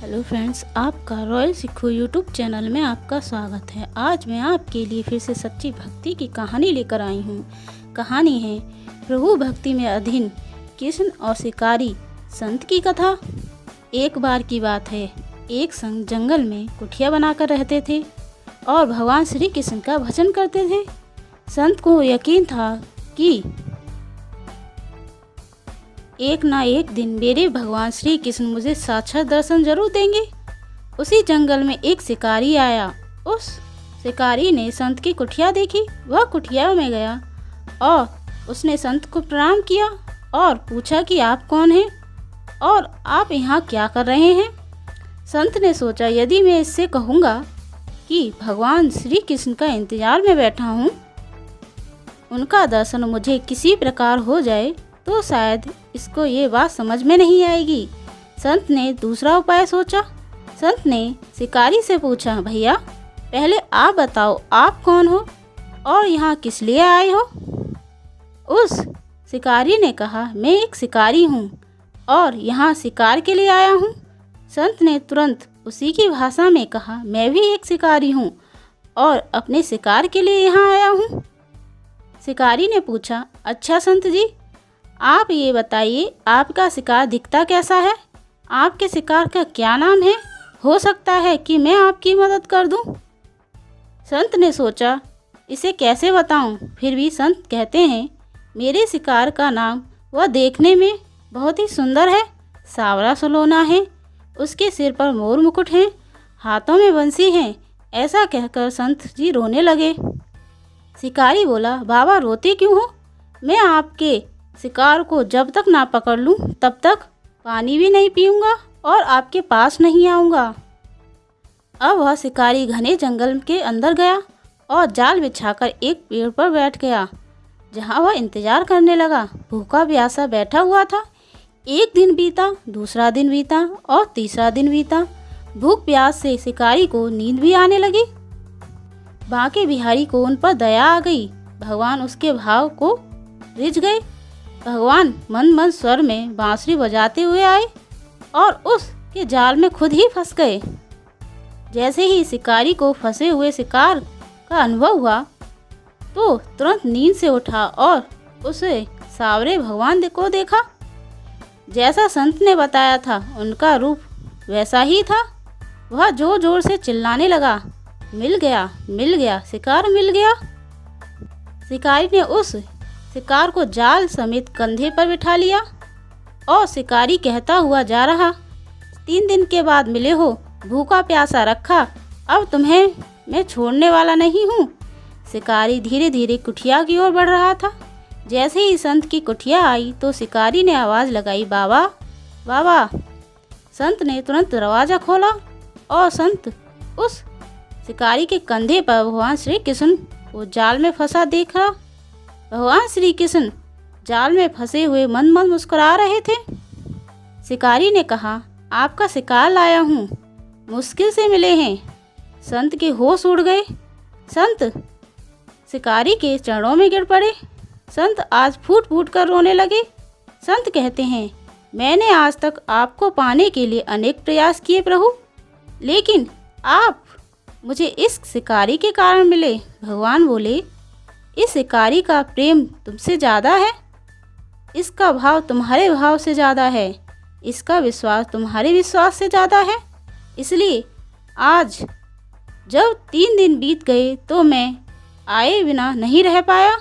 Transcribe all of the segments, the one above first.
Hello friends, आपका royal सिक्खू YouTube channel में आपका स्वागत है। आज मैं आपके लिए फिर से सच्ची भक्ति की कहानी लेकर आई हूँ। कहानी है प्रभु भक्ति में अधीन कृष्ण और शिकारी संत की कथा। एक बार की बात है, एक संत जंगल में कुटिया बनाकर रहते थे और भगवान श्री कृष्ण का भजन करते थे। संत को यकीन था कि एक ना एक दिन मेरे भगवान श्री कृष्ण मुझे साक्षात दर्शन जरूर देंगे। उसी जंगल में एक शिकारी आया। उस शिकारी ने संत की कुटिया देखी। वह कुटिया में गया और उसने संत को प्रणाम किया और पूछा कि आप कौन हैं और आप यहाँ क्या कर रहे हैं। संत ने सोचा, यदि मैं इससे कहूँगा कि भगवान श्री कृष्ण का इंतजार में बैठा हूँ, उनका दर्शन मुझे किसी प्रकार हो जाए तो शायद इसको ये बात समझ में नहीं आएगी। संत ने दूसरा उपाय सोचा। संत ने शिकारी से पूछा, भैया पहले आप बताओ, आप कौन हो और यहाँ किस लिए आए हो। उस शिकारी ने कहा, मैं एक शिकारी हूँ और यहाँ शिकार के लिए आया हूँ। संत ने तुरंत उसी की भाषा में कहा, मैं भी एक शिकारी हूँ और अपने शिकार के लिए यहाँ आया हूँ। शिकारी ने पूछा, अच्छा संत जी, आप ये बताइए आपका शिकार दिखता कैसा है, आपके शिकार का क्या नाम है, हो सकता है कि मैं आपकी मदद कर दूं। संत ने सोचा, इसे कैसे बताऊं। फिर भी संत कहते हैं, मेरे शिकार का नाम वह देखने में बहुत ही सुंदर है, सांवला सलोना है, उसके सिर पर मोर मुकुट है, हाथों में बंसी है। ऐसा कहकर संत जी रोने लगे। शिकारी बोला, बाबा रोते क्यों हो, मैं आपके शिकार को जब तक ना पकड़ लूं तब तक पानी भी नहीं पीऊंगा और आपके पास नहीं आऊंगा। अब वह शिकारी घने जंगल के अंदर गया और जाल बिछाकर एक पेड़ पर बैठ गया, जहां वह इंतजार करने लगा। भूखा प्यासा बैठा हुआ था। एक दिन बीता, दूसरा दिन बीता और तीसरा दिन बीता। भूख प्यास से शिकारी को नींद भी आने लगी। बांके बिहारी को उन पर दया आ गई। भगवान उसके भाव को रिझ गए। भगवान मन स्वर में बांसुरी बजाते हुए आए और उसके जाल में खुद ही फंस गए। जैसे ही शिकारी को फंसे हुए शिकार का अनुभव हुआ तो तुरंत नींद से उठा और उसे सावरे भगवान को देखा। जैसा संत ने बताया था, उनका रूप वैसा ही था। वह जोर जोर से चिल्लाने लगा, मिल गया, मिल गया, शिकार मिल गया। शिकारी ने उस शिकार को जाल समेत कंधे पर बिठा लिया और शिकारी कहता हुआ जा रहा, 3 दिन के बाद मिले हो, भूखा प्यासा रखा, अब तुम्हें मैं छोड़ने वाला नहीं हूँ। शिकारी धीरे धीरे कुटिया की ओर बढ़ रहा था। जैसे ही संत की कुटिया आई तो शिकारी ने आवाज़ लगाई, बाबा बाबा। संत ने तुरंत दरवाज़ा खोला और संत उस शिकारी के कंधे पर भगवान श्री कृष्ण को जाल में फंसा देखा। भगवान श्री कृष्ण जाल में फंसे हुए मन मुस्कुरा रहे थे। शिकारी ने कहा, आपका शिकार लाया हूँ, मुश्किल से मिले हैं। संत के होश उड़ गए। संत शिकारी के चरणों में गिर पड़े। संत आज फूट फूट कर रोने लगे। संत कहते हैं, मैंने आज तक आपको पाने के लिए अनेक प्रयास किए प्रभु, लेकिन आप मुझे इस शिकारी के कारण मिले। भगवान बोले, इस शिकारी का प्रेम तुमसे ज़्यादा है, इसका भाव तुम्हारे भाव से ज़्यादा है, इसका विश्वास तुम्हारे विश्वास से ज़्यादा है। इसलिए आज जब 3 दिन बीत गए तो मैं आए बिना नहीं रह पाया।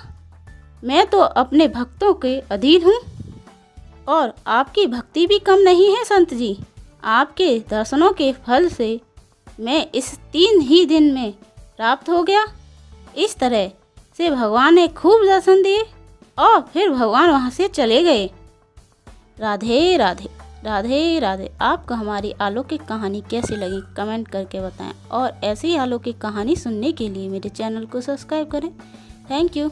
मैं तो अपने भक्तों के अधीन हूँ और आपकी भक्ति भी कम नहीं है संत जी। आपके दर्शनों के फल से मैं इस 3 ही दिन में प्राप्त हो गया। इस तरह से भगवान ने खूब दर्शन दिए और फिर भगवान वहाँ से चले गए। राधे राधे, राधे राधे। आपको हमारी अलौकिक कहानी कैसी लगी कमेंट करके बताएं और ऐसी ही अलौकिक कहानी सुनने के लिए मेरे चैनल को सब्सक्राइब करें। Thank you.